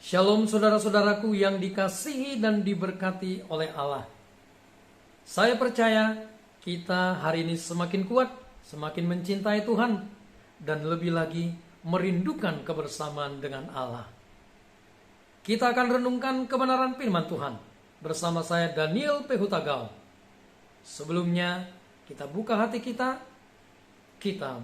Shalom saudara-saudaraku yang dikasihi dan diberkati oleh Allah. Saya percaya kita hari ini semakin kuat, semakin mencintai Tuhan, dan lebih lagi merindukan kebersamaan dengan Allah. Kita akan renungkan kebenaran firman Tuhan bersama saya Daniel P. Hutagal. Sebelumnya kita buka hati kita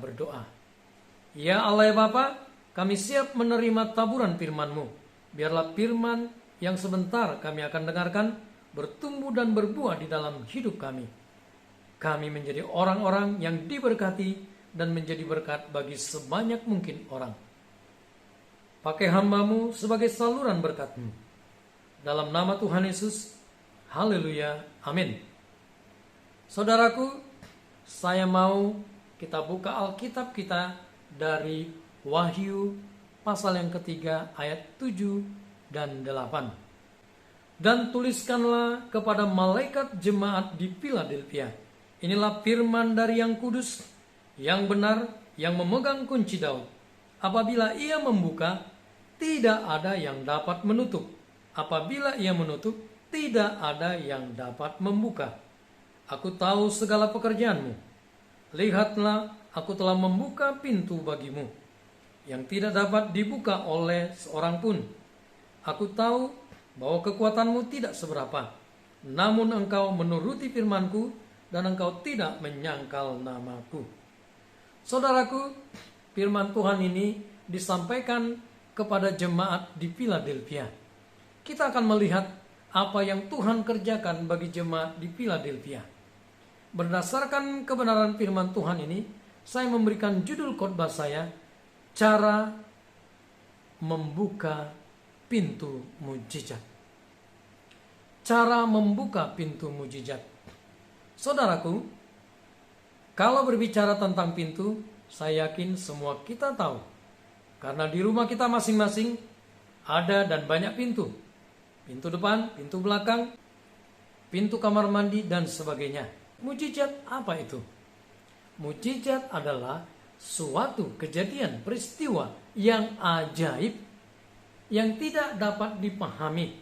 berdoa. Ya Allah ya Bapa, kami siap menerima taburan firman-Mu. Biarlah firman yang sebentar kami akan dengarkan bertumbuh dan berbuah di dalam hidup kami. Kami menjadi orang-orang yang diberkati dan menjadi berkat bagi sebanyak mungkin orang. Pakai hamba-Mu sebagai saluran berkat-Mu. Dalam nama Tuhan Yesus, haleluya, amin. Saudaraku, saya mau kita buka Alkitab kita dari Wahyu pasal yang ketiga ayat 7 dan 8. Dan tuliskanlah kepada malaikat jemaat di Philadelphia. Inilah firman dari yang kudus, yang benar, yang memegang kunci Daud. Apabila ia membuka, tidak ada yang dapat menutup. Apabila ia menutup, tidak ada yang dapat membuka. Aku tahu segala pekerjaanmu. Lihatlah, aku telah membuka pintu bagimu yang tidak dapat dibuka oleh seorang pun. Aku tahu bahwa kekuatanmu tidak seberapa, namun engkau menuruti firmanku dan engkau tidak menyangkal namaku. Saudaraku, firman Tuhan ini disampaikan kepada jemaat di Philadelphia. Kita akan melihat apa yang Tuhan kerjakan bagi jemaat di Philadelphia. Berdasarkan kebenaran firman Tuhan ini, saya memberikan judul khotbah saya, cara membuka pintu mujizat. Cara membuka pintu mujizat. Saudaraku, kalau berbicara tentang pintu, saya yakin semua kita tahu. Karena di rumah kita masing-masing ada dan banyak pintu. Pintu depan, pintu belakang, pintu kamar mandi, dan sebagainya. Mujizat apa itu? Mujizat adalah suatu kejadian, peristiwa yang ajaib, yang tidak dapat dipahami,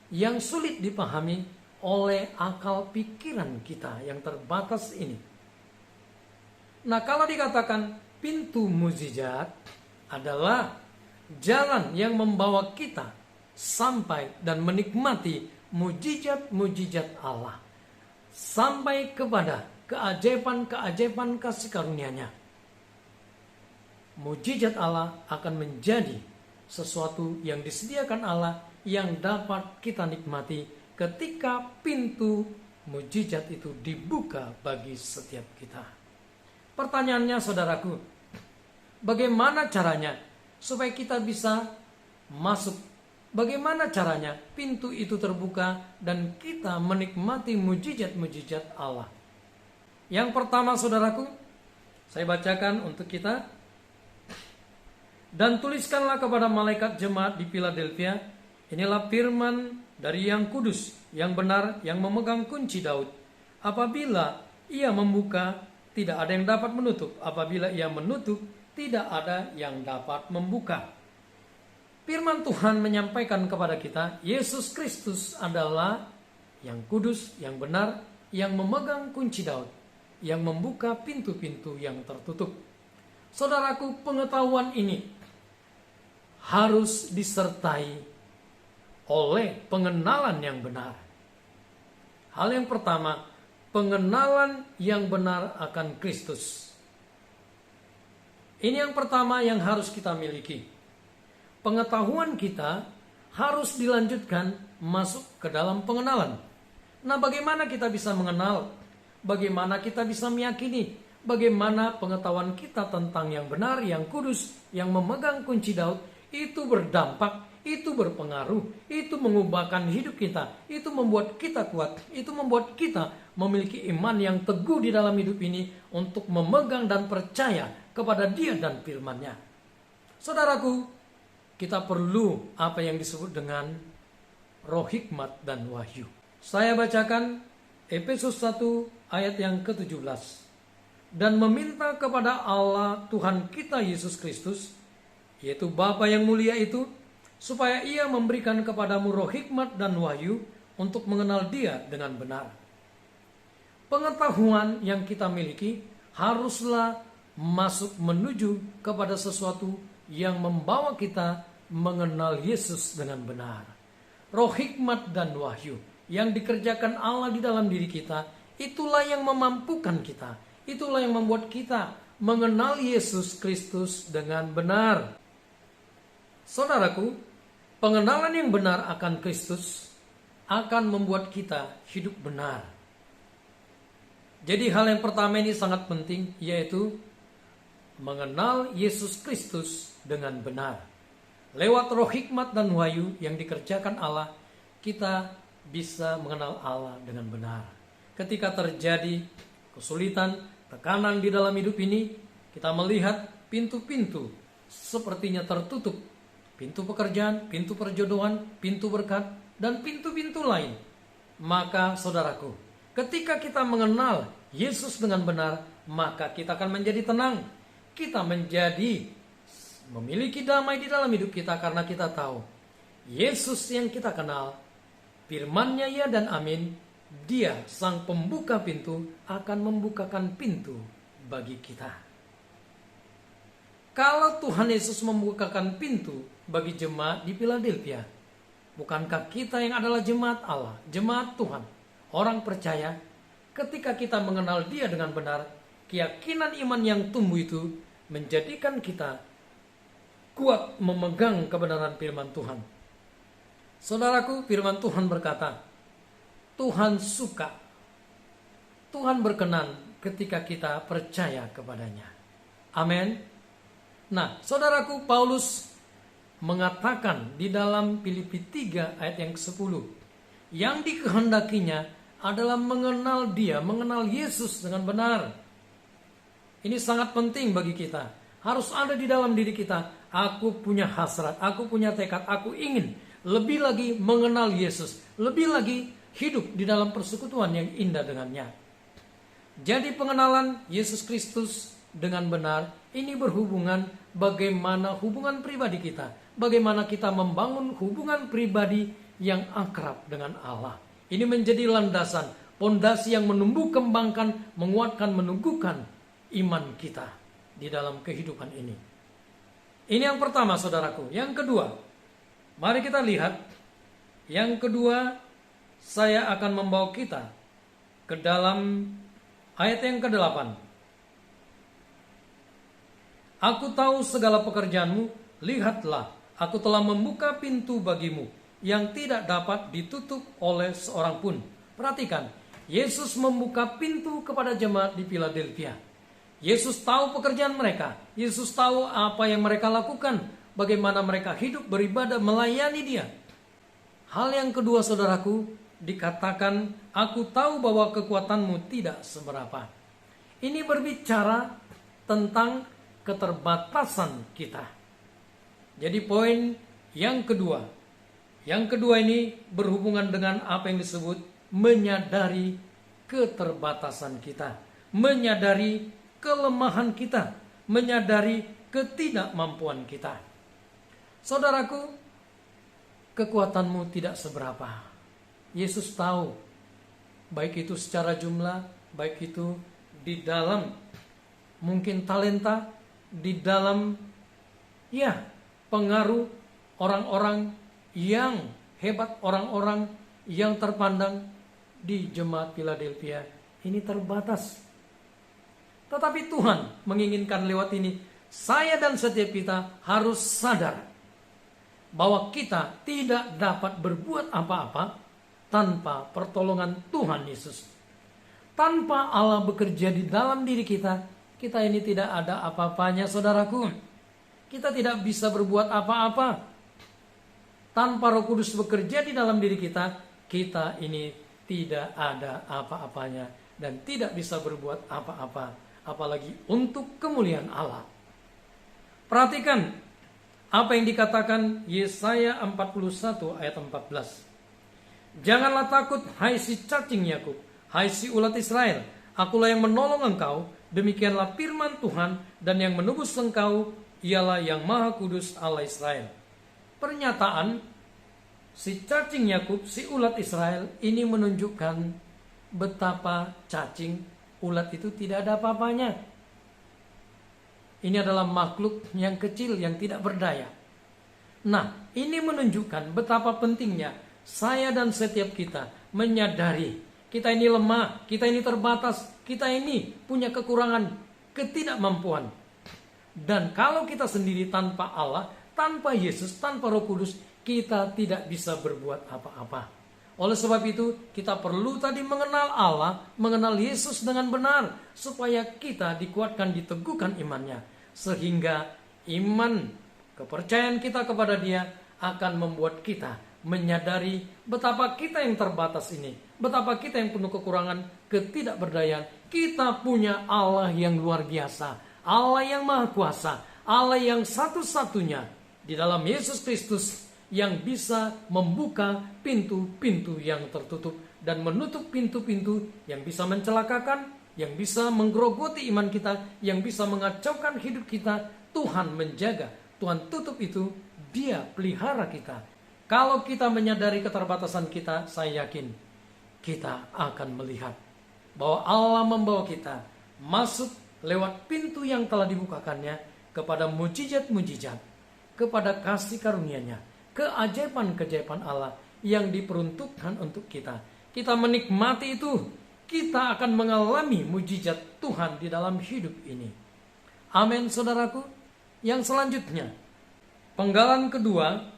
yang sulit dipahami oleh akal pikiran kita yang terbatas ini. Nah, kalau dikatakan pintu mujizat adalah jalan yang membawa kita sampai dan menikmati mujizat-mujizat Allah, sampai kepada keajaiban-keajaiban kasih karunia-Nya. Mujizat Allah akan menjadi sesuatu yang disediakan Allah yang dapat kita nikmati ketika pintu mujizat itu dibuka bagi setiap kita. Pertanyaannya saudaraku, bagaimana caranya supaya kita bisa masuk? Bagaimana caranya pintu itu terbuka dan kita menikmati mujizat-mujizat Allah? Yang pertama saudaraku, saya bacakan untuk kita. Dan tuliskanlah kepada malaikat jemaat di Philadelphia, inilah firman dari yang kudus, yang benar, yang memegang kunci Daud. Apabila ia membuka, tidak ada yang dapat menutup. Apabila ia menutup, tidak ada yang dapat membuka. Firman Tuhan menyampaikan kepada kita, Yesus Kristus adalah yang kudus, yang benar, yang memegang kunci Daud, yang membuka pintu-pintu yang tertutup. Saudaraku, pengetahuan ini harus disertai oleh pengenalan yang benar. Hal yang pertama, pengenalan yang benar akan Kristus. Ini yang pertama yang harus kita miliki. Pengetahuan kita harus dilanjutkan masuk ke dalam pengenalan. Nah, bagaimana kita bisa mengenal? Bagaimana kita bisa meyakini? Bagaimana pengetahuan kita tentang yang benar, yang kudus, yang memegang kunci Daud, itu berdampak, itu berpengaruh, itu mengubahkan hidup kita, itu membuat kita kuat, itu membuat kita memiliki iman yang teguh di dalam hidup ini untuk memegang dan percaya kepada Dia dan firman-Nya. Saudaraku, kita perlu apa yang disebut dengan roh hikmat dan wahyu. Saya bacakan Efesus 1 ayat yang ke-17. Dan meminta kepada Allah Tuhan kita Yesus Kristus, yaitu Bapa yang mulia itu, supaya ia memberikan kepadamu roh hikmat dan wahyu untuk mengenal Dia dengan benar. Pengetahuan yang kita miliki haruslah masuk menuju kepada sesuatu yang membawa kita mengenal Yesus dengan benar. Roh hikmat dan wahyu yang dikerjakan Allah di dalam diri kita, itulah yang memampukan kita, itulah yang membuat kita mengenal Yesus Kristus dengan benar. Saudaraku, pengenalan yang benar akan Kristus akan membuat kita hidup benar. Jadi hal yang pertama ini sangat penting, yaitu mengenal Yesus Kristus dengan benar. Lewat roh hikmat dan wahyu yang dikerjakan Allah, kita bisa mengenal Allah dengan benar. Ketika terjadi kesulitan, tekanan di dalam hidup ini, kita melihat pintu-pintu sepertinya tertutup. Pintu pekerjaan, pintu perjodohan, pintu berkat, dan pintu-pintu lain. Maka saudaraku, ketika kita mengenal Yesus dengan benar, maka kita akan menjadi tenang. Kita menjadi memiliki damai di dalam hidup kita karena kita tahu Yesus yang kita kenal, firman-Nya ya dan amin. Dia sang pembuka pintu akan membukakan pintu bagi kita. Kalau Tuhan Yesus membukakan pintu bagi jemaat di Philadelphia, bukankah kita yang adalah jemaat Allah, jemaat Tuhan, orang percaya, ketika kita mengenal Dia dengan benar, keyakinan iman yang tumbuh itu menjadikan kita kuat memegang kebenaran firman Tuhan. Saudaraku, firman Tuhan berkata, Tuhan suka, Tuhan berkenan ketika kita percaya kepadanya. Amin. Nah, saudaraku, Paulus mengatakan di dalam Filipi 3 ayat yang ke-10, yang dikehendakinya adalah mengenal Dia, mengenal Yesus dengan benar. Ini sangat penting bagi kita. Harus ada di dalam diri kita, aku punya hasrat, aku punya tekad, aku ingin lebih lagi mengenal Yesus, lebih lagi hidup di dalam persekutuan yang indah dengannya. Jadi pengenalan Yesus Kristus dengan benar, ini berhubungan bagaimana hubungan pribadi kita, bagaimana kita membangun hubungan pribadi yang akrab dengan Allah. Ini menjadi landasan, pondasi yang menumbuh kembangkan, menguatkan, menumbuhkan iman kita di dalam kehidupan ini. Ini yang pertama, saudaraku. Yang kedua, mari kita lihat. Yang kedua, saya akan membawa kita ke dalam ayat yang ke-8. Aku tahu segala pekerjaanmu, lihatlah, aku telah membuka pintu bagimu yang tidak dapat ditutup oleh seorang pun. Perhatikan, Yesus membuka pintu kepada jemaat di Philadelphia. Yesus tahu pekerjaan mereka. Yesus tahu apa yang mereka lakukan. Bagaimana mereka hidup, beribadah, melayani Dia. Hal yang kedua, saudaraku, dikatakan, aku tahu bahwa kekuatanmu tidak seberapa. Ini berbicara tentang keterbatasan kita. Jadi poin yang kedua. Yang kedua ini berhubungan dengan apa yang disebut menyadari keterbatasan kita. Menyadari kelemahan kita, menyadari ketidakmampuan kita. Saudaraku, kekuatanmu tidak seberapa. Yesus tahu, baik itu secara jumlah, baik itu di dalam mungkin talenta, di dalam pengaruh orang-orang yang hebat, orang-orang yang terpandang di jemaat Philadelphia ini terbatas. Tetapi Tuhan menginginkan lewat ini, saya dan setiap kita harus sadar bahwa kita tidak dapat berbuat apa-apa tanpa pertolongan Tuhan Yesus. Tanpa Allah bekerja di dalam diri kita, kita ini tidak ada apa-apanya, saudaraku. Kita tidak bisa berbuat apa-apa. Tanpa Roh Kudus bekerja di dalam diri kita, kita ini tidak ada apa-apanya dan tidak bisa berbuat apa-apa. Apalagi untuk kemuliaan Allah. Perhatikan apa yang dikatakan Yesaya 41 ayat 14. Janganlah takut, hai si cacing Yakub, hai si ulat Israel, akulah yang menolong engkau, demikianlah firman Tuhan, dan yang menebus engkau ialah yang Maha Kudus Allah Israel. pernyataan si cacing Yakub, si ulat Israel ini menunjukkan betapa cacing ulat itu tidak ada apa-apanya. Ini adalah makhluk yang kecil yang tidak berdaya. Nah, ini menunjukkan betapa pentingnya saya dan setiap kita menyadari kita ini lemah, kita ini terbatas, kita ini punya kekurangan, ketidakmampuan. Dan kalau kita sendiri tanpa Allah, tanpa Yesus, tanpa Roh Kudus, kita tidak bisa berbuat apa-apa. Oleh sebab itu, kita perlu tadi mengenal Allah, mengenal Yesus dengan benar, supaya kita dikuatkan, diteguhkan imannya. Sehingga iman, kepercayaan kita kepada Dia akan membuat kita menyadari betapa kita yang terbatas ini, betapa kita yang penuh kekurangan, ketidakberdayaan. Kita punya Allah yang luar biasa, Allah yang maha kuasa, Allah yang satu-satunya di dalam Yesus Kristus yang bisa membuka pintu-pintu yang tertutup dan menutup pintu-pintu yang bisa mencelakakan, yang bisa menggerogoti iman kita, yang bisa mengacaukan hidup kita. Tuhan menjaga, Tuhan tutup itu, Dia pelihara kita. Kalau kita menyadari keterbatasan kita, saya yakin kita akan melihat bahwa Allah membawa kita masuk lewat pintu yang telah dibukakannya kepada mujizat-mujizat, kepada kasih karunia-Nya, keajaiban-keajaiban Allah yang diperuntukkan untuk kita. Kita menikmati itu, kita akan mengalami mujizat Tuhan di dalam hidup ini. Amin, saudaraku. Yang selanjutnya, penggalan kedua,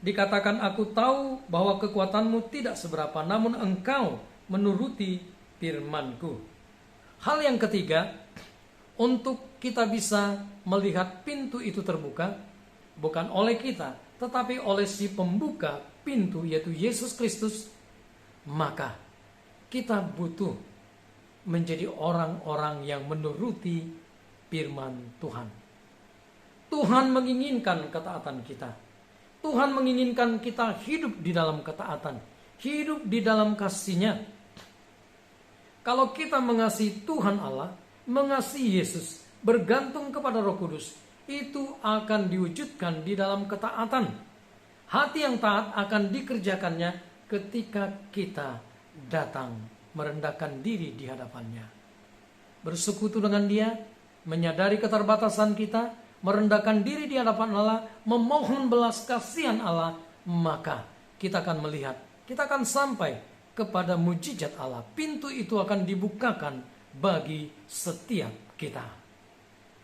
dikatakan, aku tahu bahwa kekuatanmu tidak seberapa, namun engkau menuruti firman-Ku. Hal yang ketiga, untuk kita bisa melihat pintu itu terbuka, bukan oleh kita, tetapi oleh si pembuka pintu, yaitu Yesus Kristus, maka kita butuh menjadi orang-orang yang menuruti firman Tuhan. Tuhan menginginkan ketaatan kita. Tuhan menginginkan kita hidup di dalam ketaatan, hidup di dalam kasih-Nya. Kalau kita mengasihi Tuhan Allah, mengasihi Yesus, bergantung kepada Roh Kudus, itu akan diwujudkan di dalam ketaatan. Hati yang taat akan dikerjakannya ketika kita datang merendahkan diri di hadapannya. Bersekutu dengan Dia, menyadari keterbatasan kita, merendahkan diri di hadapan Allah, memohon belas kasihan Allah, maka kita akan melihat, kita akan sampai kepada mujizat Allah. Pintu itu akan dibukakan bagi setiap kita.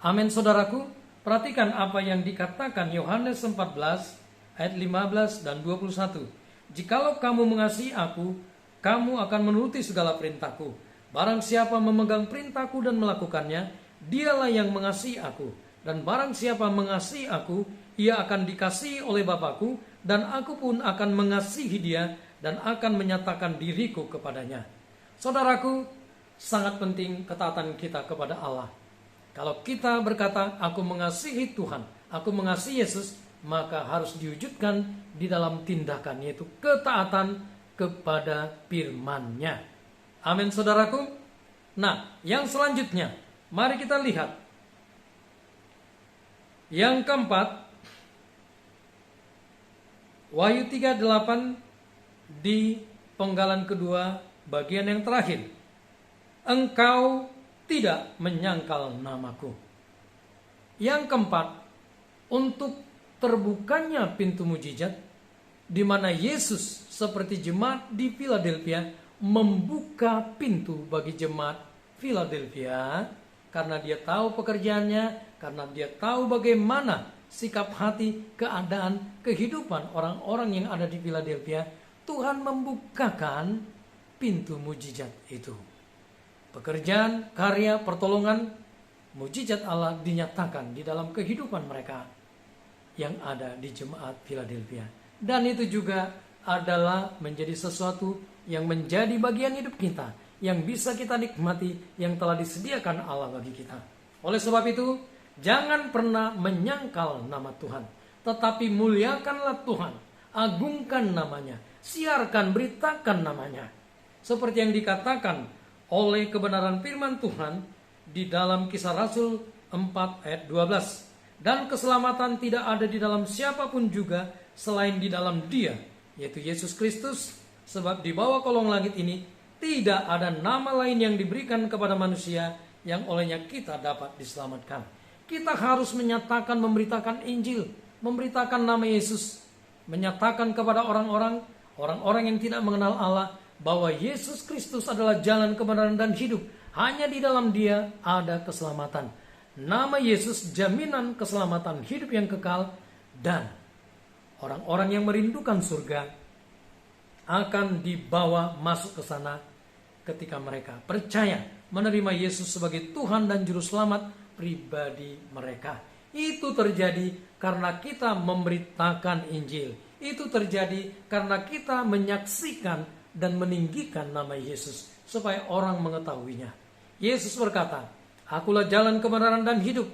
Amin, saudaraku. Perhatikan apa yang dikatakan Yohanes 14 ayat 15 dan 21. Jikalau kamu mengasihi aku, kamu akan menuruti segala perintahku. Barang siapa memegang perintahku dan melakukannya, dialah yang mengasihi aku. Dan barang siapa mengasihi aku, ia akan dikasihi oleh Bapa-Ku, dan aku pun akan mengasihi dia dan akan menyatakan diriku kepadanya. Saudaraku, sangat penting ketaatan kita kepada Allah. Kalau kita berkata, aku mengasihi Tuhan, aku mengasihi Yesus, maka harus diwujudkan di dalam tindakan, yaitu ketaatan kepada firman-Nya. Amin, saudaraku. Nah, yang selanjutnya, mari kita lihat. Yang keempat, Wahyu 3:8 di penggalan kedua bagian yang terakhir. Engkau tidak menyangkal namaku. Yang keempat, untuk terbukanya pintu mujizat, di mana Yesus seperti jemaat di Philadelphia membuka pintu bagi jemaat Philadelphia, karena Dia tahu pekerjaannya, karena Dia tahu bagaimana sikap hati, keadaan, kehidupan orang-orang yang ada di Philadelphia. Tuhan membukakan pintu mujizat itu. Pekerjaan, karya, pertolongan, mujizat Allah dinyatakan di dalam kehidupan mereka yang ada di jemaat Philadelphia. Dan itu juga adalah menjadi sesuatu yang menjadi bagian hidup kita, yang bisa kita nikmati, yang telah disediakan Allah bagi kita. Oleh sebab itu, jangan pernah menyangkal nama Tuhan, tetapi muliakanlah Tuhan, agungkan namanya, siarkan, beritakan namanya. Seperti yang dikatakan oleh kebenaran firman Tuhan di dalam Kisah Rasul 4 ayat 12. Dan keselamatan tidak ada di dalam siapapun juga selain di dalam Dia, yaitu Yesus Kristus. Sebab di bawah kolong langit ini tidak ada nama lain yang diberikan kepada manusia yang olehnya kita dapat diselamatkan. Kita harus menyatakan, memberitakan Injil, memberitakan nama Yesus, menyatakan kepada orang-orang yang tidak mengenal Allah bahwa Yesus Kristus adalah jalan kebenaran dan hidup. Hanya di dalam Dia ada keselamatan. Nama Yesus jaminan keselamatan hidup yang kekal, dan orang-orang yang merindukan surga akan dibawa masuk ke sana ketika mereka percaya menerima Yesus sebagai Tuhan dan Juru Selamat pribadi mereka. Itu terjadi karena kita memberitakan Injil. Itu terjadi karena kita menyaksikan dan meninggikan nama Yesus supaya orang mengetahuinya. Yesus berkata, "Akulah jalan kebenaran dan hidup.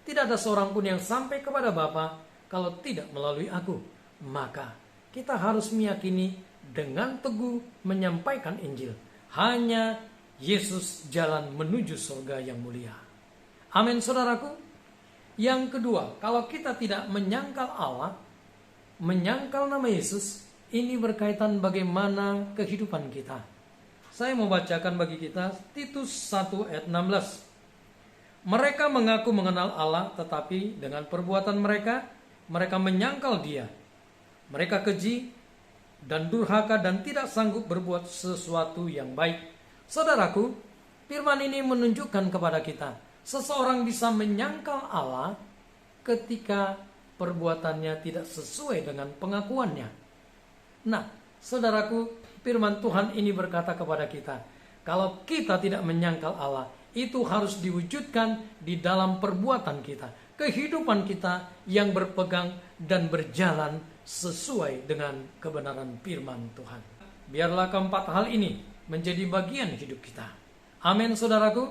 Tidak ada seorang pun yang sampai kepada Bapa kalau tidak melalui aku." Maka kita harus meyakini dengan teguh menyampaikan Injil. Hanya Yesus jalan menuju surga yang mulia. Amin, saudaraku. Yang kedua, kalau kita tidak menyangkal Allah, menyangkal nama Yesus, ini berkaitan bagaimana kehidupan kita. Saya mau bacakan bagi kita Titus 1 ayat 16. Mereka mengaku mengenal Allah, tetapi dengan perbuatan mereka menyangkal Dia. Mereka keji dan durhaka dan tidak sanggup berbuat sesuatu yang baik. Saudaraku, firman ini menunjukkan kepada kita, seseorang bisa menyangkal Allah ketika perbuatannya tidak sesuai dengan pengakuannya. Nah, saudaraku, firman Tuhan ini berkata kepada kita, kalau kita tidak menyangkal Allah, itu harus diwujudkan di dalam perbuatan kita, kehidupan kita yang berpegang dan berjalan sesuai dengan kebenaran firman Tuhan. Biarlah keempat hal ini menjadi bagian hidup kita. Amin, saudaraku.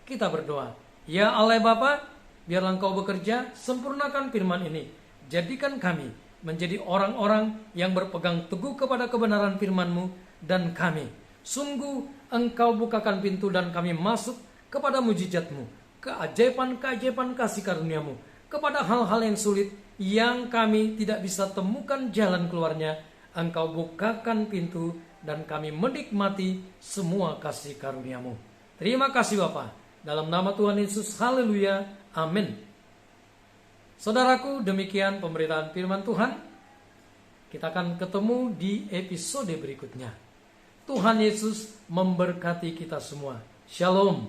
Kita berdoa. Ya Allah Bapa, biarlah Engkau bekerja, sempurnakan firman ini. Jadikan kami menjadi orang-orang yang berpegang teguh kepada kebenaran firman-Mu, dan kami sungguh Engkau bukakan pintu dan kami masuk kepada mujizat-Mu, keajaiban-keajaiban kasih karunia-Mu, kepada hal-hal yang sulit yang kami tidak bisa temukan jalan keluarnya. Engkau bukakan pintu dan kami menikmati semua kasih karunia-Mu. Terima kasih Bapa. Dalam nama Tuhan Yesus, haleluya, amin. Saudaraku, demikian pemberitaan firman Tuhan. Kita akan ketemu di episode berikutnya. Tuhan Yesus memberkati kita semua. Shalom.